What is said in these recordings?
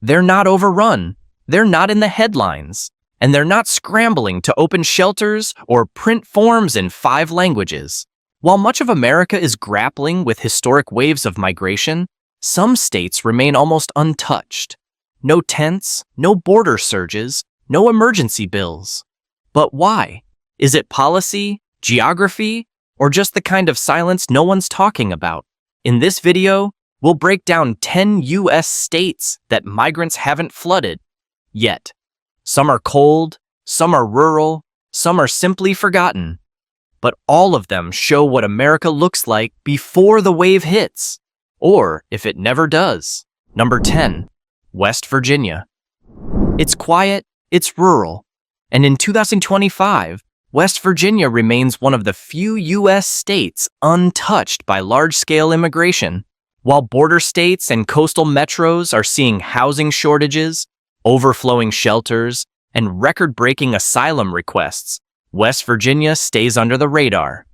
They're not overrun, they're not in the headlines, and they're not scrambling to open shelters or print forms in 5 languages. While much of America is grappling with historic waves of migration, some states remain almost untouched. No tents, no border surges, no emergency bills. But why? Is it policy, geography, or just the kind of silence no one's talking about? In this video, we'll break down 10 U.S. states that migrants haven't flooded yet. Some are cold, some are rural, some are simply forgotten. But all of them show what America looks like before the wave hits, or if it never does. Number 10, West Virginia. It's quiet, it's rural, and in 2025, West Virginia remains one of the few U.S. states untouched by large-scale immigration. While border states and coastal metros are seeing housing shortages, overflowing shelters, and record-breaking asylum requests, West Virginia stays under the radar.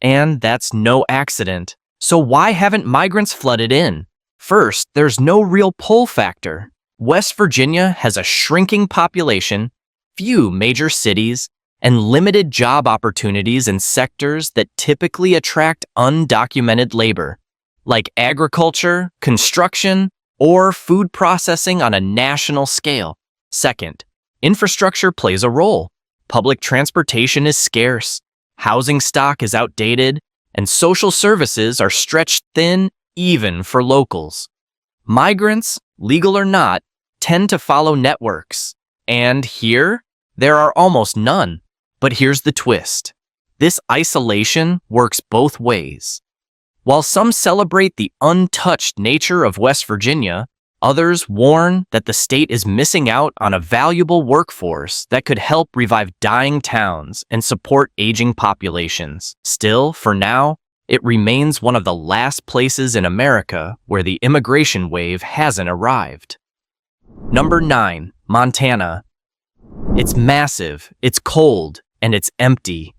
And that's no accident. So why haven't migrants flooded in? First, there's no real pull factor. West Virginia has a shrinking population, few major cities, and limited job opportunities in sectors that typically attract undocumented labor, like agriculture, construction, or food processing on a national scale. Second, infrastructure plays a role. Public transportation is scarce, housing stock is outdated, and social services are stretched thin even for locals. Migrants, legal or not, tend to follow networks, and here, there are almost none. But here's the twist. This isolation works both ways. While some celebrate the untouched nature of West Virginia, others warn that the state is missing out on a valuable workforce that could help revive dying towns and support aging populations. Still, for now, it remains one of the last places in America where the immigration wave hasn't arrived. Number 9, Montana. It's massive, it's cold, and it's empty.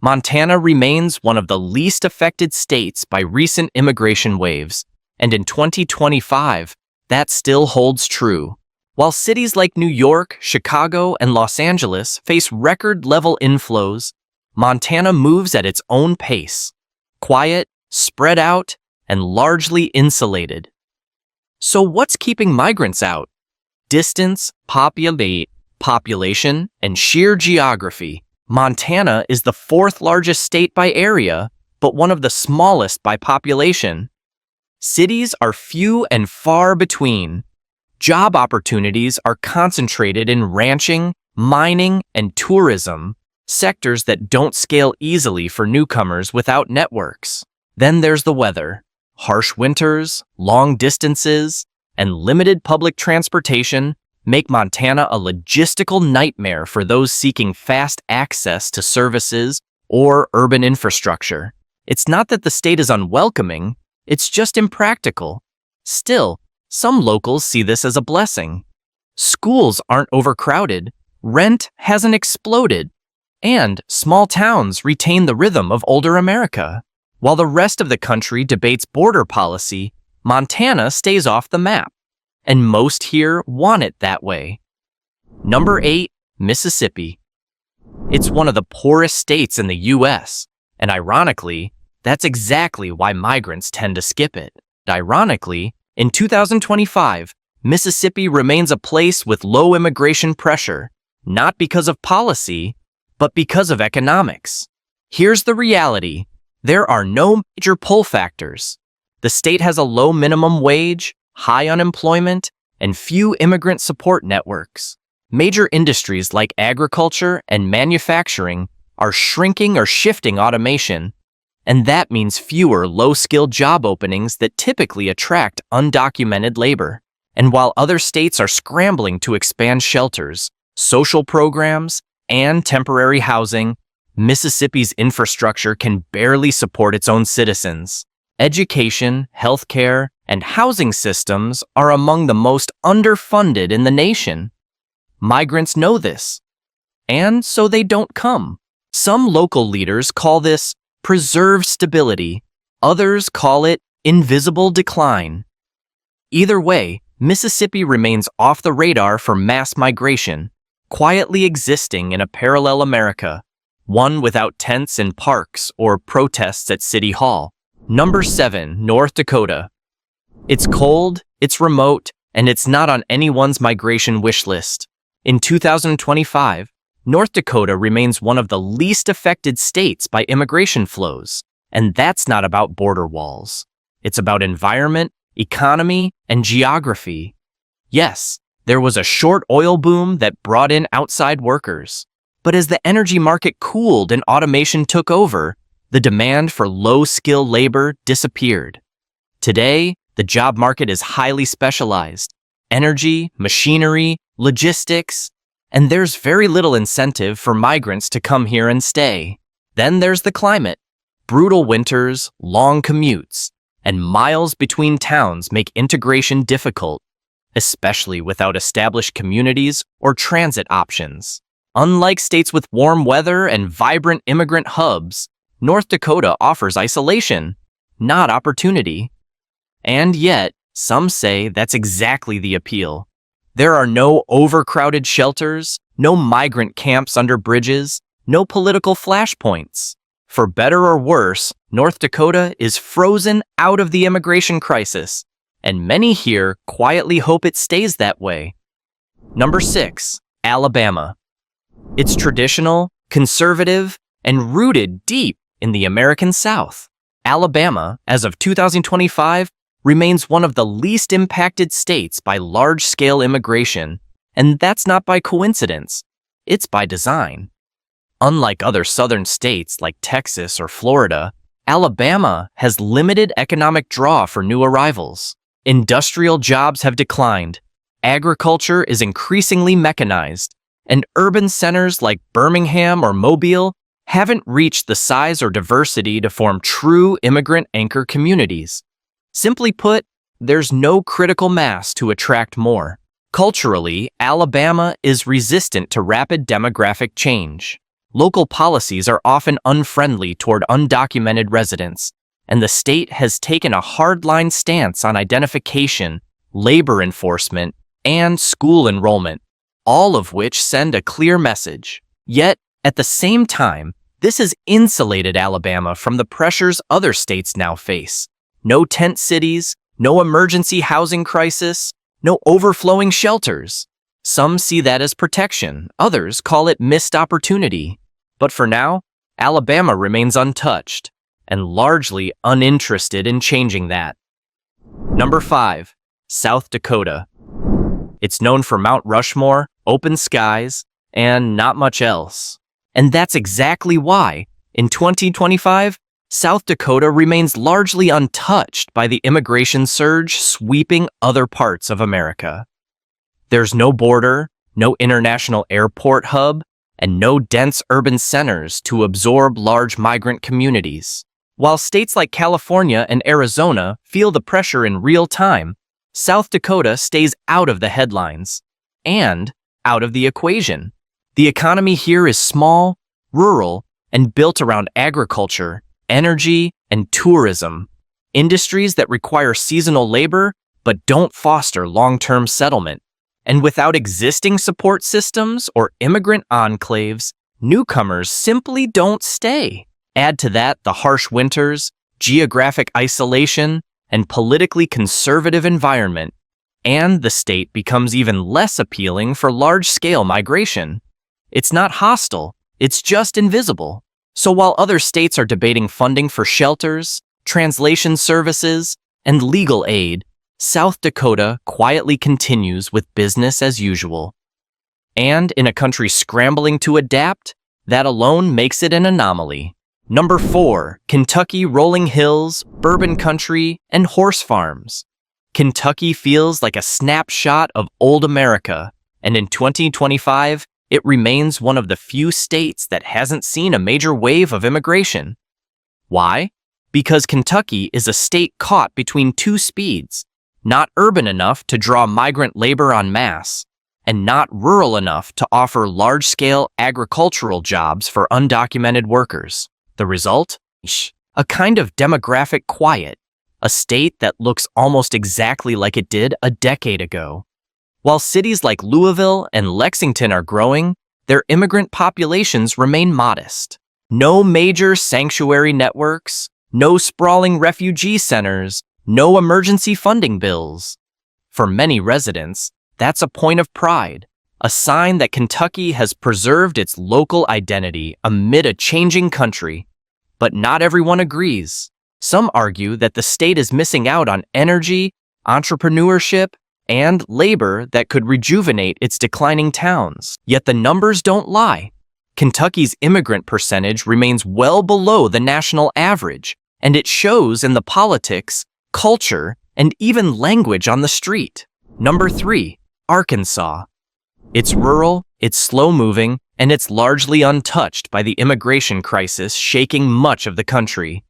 Montana remains one of the least affected states by recent immigration waves, and in 2025, that still holds true. While cities like New York, Chicago, and Los Angeles face record-level inflows, Montana moves at its own pace, quiet, spread out, and largely insulated. So what's keeping migrants out? Distance, population, and sheer geography. Montana is the 4th largest state by area, but one of the smallest by population. Cities are few and far between. Job opportunities are concentrated in ranching, mining, and tourism, sectors that don't scale easily for newcomers without networks. Then there's the weather. Harsh winters, long distances, and limited public transportation make Montana a logistical nightmare for those seeking fast access to services or urban infrastructure. It's not that the state is unwelcoming, it's just impractical. Still, some locals see this as a blessing. Schools aren't overcrowded, rent hasn't exploded, and small towns retain the rhythm of older America. While the rest of the country debates border policy, Montana stays off the map. And most here want it that way. Number 8, Mississippi. It's one of the poorest states in the U.S., and ironically, that's exactly why migrants tend to skip it. Ironically, in 2025, Mississippi remains a place with low immigration pressure, not because of policy, but because of economics. Here's the reality. There are no major pull factors. The state has a low minimum wage, high unemployment, and few immigrant support networks. Major industries like agriculture and manufacturing are shrinking or shifting automation, and that means fewer low-skilled job openings that typically attract undocumented labor. And while other states are scrambling to expand shelters, social programs, and temporary housing, Mississippi's infrastructure can barely support its own citizens. Education, healthcare, and housing systems are among the most underfunded in the nation. Migrants know this, and so they don't come. Some local leaders call this preserved stability, others call it invisible decline. Either way, Mississippi remains off the radar for mass migration, quietly existing in a parallel America, one without tents in parks or protests at City Hall. Number 7, North Dakota. It's cold, it's remote, and it's not on anyone's migration wish list. In 2025, North Dakota remains one of the least affected states by immigration flows, and that's not about border walls. It's about environment, economy, and geography. Yes, there was a short oil boom that brought in outside workers, but as the energy market cooled and automation took over, the demand for low-skill labor disappeared. Today, the job market is highly specialized: energy, machinery, logistics, and there's very little incentive for migrants to come here and stay. Then there's the climate. Brutal winters, long commutes, and miles between towns make integration difficult, especially without established communities or transit options. Unlike states with warm weather and vibrant immigrant hubs, North Dakota offers isolation, not opportunity. And yet, some say that's exactly the appeal. There are no overcrowded shelters, no migrant camps under bridges, no political flashpoints. For better or worse, North Dakota is frozen out of the immigration crisis, and many here quietly hope it stays that way. Number 6, Alabama. It's traditional, conservative, and rooted deep in the American South. Alabama, as of 2025, remains one of the least impacted states by large-scale immigration, and that's not by coincidence, it's by design. Unlike other southern states like Texas or Florida, Alabama has limited economic draw for new arrivals. Industrial jobs have declined, agriculture is increasingly mechanized, and urban centers like Birmingham or Mobile haven't reached the size or diversity to form true immigrant anchor communities. Simply put, there's no critical mass to attract more. Culturally, Alabama is resistant to rapid demographic change. Local policies are often unfriendly toward undocumented residents, and the state has taken a hardline stance on identification, labor enforcement, and school enrollment, all of which send a clear message. Yet, at the same time, this has insulated Alabama from the pressures other states now face. No tent cities, no emergency housing crisis, no overflowing shelters. Some see that as protection, others call it missed opportunity. But for now, Alabama remains untouched and largely uninterested in changing that. Number 5, South Dakota. It's known for Mount Rushmore, open skies, and not much else. And that's exactly why, in 2025, South Dakota remains largely untouched by the immigration surge sweeping other parts of America. There's no border, no international airport hub, and no dense urban centers to absorb large migrant communities. While states like California and Arizona feel the pressure in real time, South Dakota stays out of the headlines and out of the equation. The economy here is small, rural, and built around agriculture, energy, and tourism, industries that require seasonal labor but don't foster long-term settlement. And without existing support systems or immigrant enclaves, newcomers simply don't stay. Add to that the harsh winters, geographic isolation, and politically conservative environment, and the state becomes even less appealing for large-scale migration. It's not hostile, it's just invisible. So while other states are debating funding for shelters, translation services, and legal aid, South Dakota quietly continues with business as usual. And in a country scrambling to adapt, that alone makes it an anomaly. Number 4, Kentucky rolling hills, bourbon country, and horse farms. Kentucky feels like a snapshot of old America, and in 2025, it remains one of the few states that hasn't seen a major wave of immigration. Why? Because Kentucky is a state caught between two speeds, not urban enough to draw migrant labor en masse, and not rural enough to offer large-scale agricultural jobs for undocumented workers. The result? A kind of demographic quiet. a state that looks almost exactly like it did a decade ago. While cities like Louisville and Lexington are growing, their immigrant populations remain modest. No major sanctuary networks, no sprawling refugee centers, no emergency funding bills. For many residents, that's a point of pride, a sign that Kentucky has preserved its local identity amid a changing country. But not everyone agrees. Some argue that the state is missing out on energy, entrepreneurship, and labor that could rejuvenate its declining towns. Yet the numbers don't lie. Kentucky's immigrant percentage remains well below the national average, and it shows in the politics, culture, and even language on the street. Number 3, Arkansas. It's rural, it's slow-moving, and it's largely untouched by the immigration crisis shaking much of the country.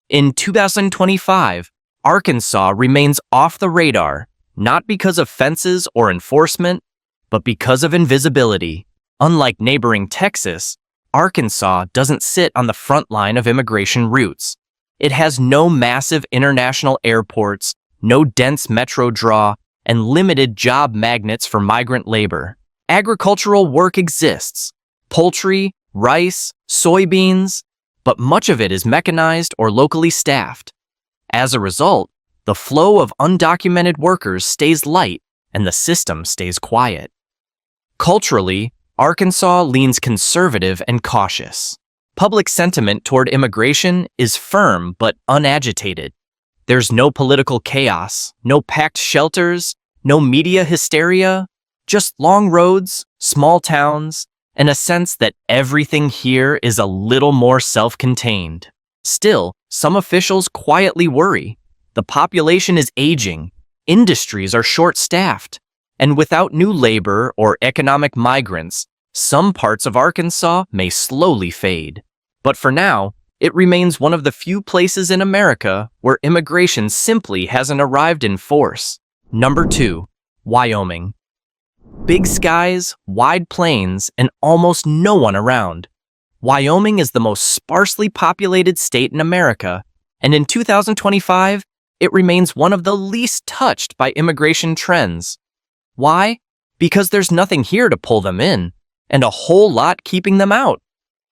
In 2025, Arkansas remains off the radar, not because of fences or enforcement, but because of invisibility. Unlike neighboring Texas, Arkansas doesn't sit on the front line of immigration routes. It has no massive international airports, no dense metro draw, and limited job magnets for migrant labor. Agricultural work exists: poultry, rice, soybeans, but much of it is mechanized or locally staffed. As a result, the flow of undocumented workers stays light and the system stays quiet. Culturally, Arkansas leans conservative and cautious. Public sentiment toward immigration is firm but unagitated. There's no political chaos, no packed shelters, no media hysteria, just long roads, small towns, and a sense that everything here is a little more self-contained. Still, some officials quietly worry. The population is aging, industries are short-staffed, and without new labor or economic migrants, some parts of Arkansas may slowly fade. But for now, it remains one of the few places in America where immigration simply hasn't arrived in force. Number 2, Wyoming. Big skies, wide plains, and almost no one around. Wyoming is the most sparsely populated state in America, and in 2025, it remains one of the least touched by immigration trends. Why? Because there's nothing here to pull them in, and a whole lot keeping them out.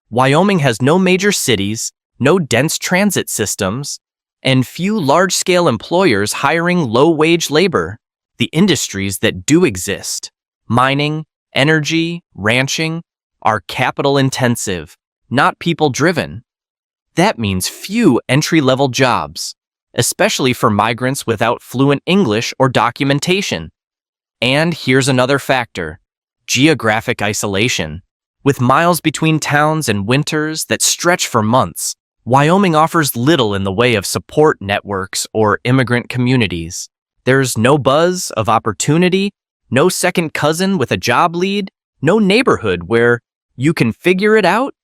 Wyoming has no major cities, no dense transit systems, and few large-scale employers hiring low-wage labor. The industries that do exist, mining, energy, ranching, are capital-intensive, not people-driven. That means few entry-level jobs, especially for migrants without fluent English or documentation. And here's another factor: geographic isolation. With miles between towns and winters that stretch for months, Wyoming offers little in the way of support networks or immigrant communities. There's no buzz of opportunity, no second cousin with a job lead, no neighborhood where you can figure it out.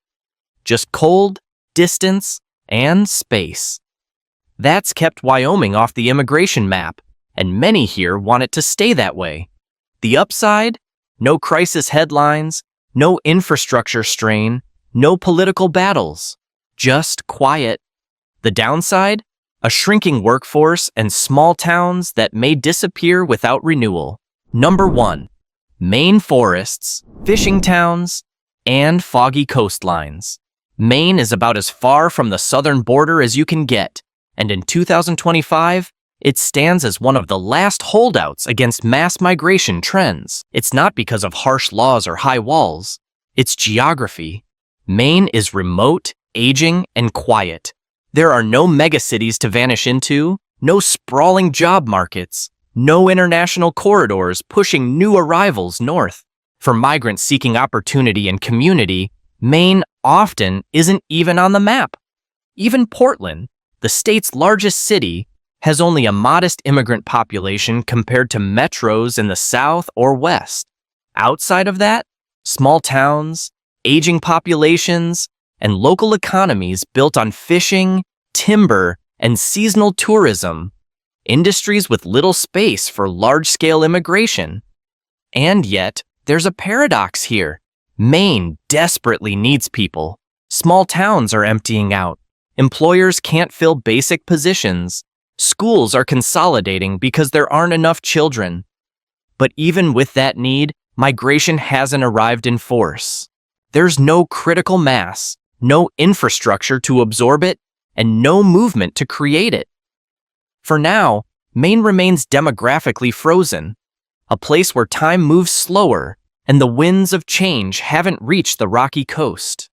Just cold, distance, and space. That's kept Wyoming off the immigration map, and many here want it to stay that way. The upside? No crisis headlines, no infrastructure strain, no political battles. Just quiet. The downside? A shrinking workforce and small towns that may disappear without renewal. Number 1. Maine forests, fishing towns, and foggy coastlines. Maine is about as far from the southern border as you can get, and in 2025, it stands as one of the last holdouts against mass migration trends. It's not because of harsh laws or high walls. It's geography. Maine is remote, aging, and quiet. There are no megacities to vanish into, no sprawling job markets, no international corridors pushing new arrivals north. For migrants seeking opportunity and community, Maine often isn't even on the map. Even Portland, the state's largest city, has only a modest immigrant population compared to metros in the south or west. Outside of that, small towns, aging populations, and local economies built on fishing, timber, and seasonal tourism, industries with little space for large-scale immigration. And yet, there's a paradox here. Maine desperately needs people. Small towns are emptying out. Employers can't fill basic positions. Schools are consolidating because there aren't enough children. But even with that need, migration hasn't arrived in force. There's no critical mass, no infrastructure to absorb it, and no movement to create it. For now, Maine remains demographically frozen, a place where time moves slower and the winds of change haven't reached the rocky coast.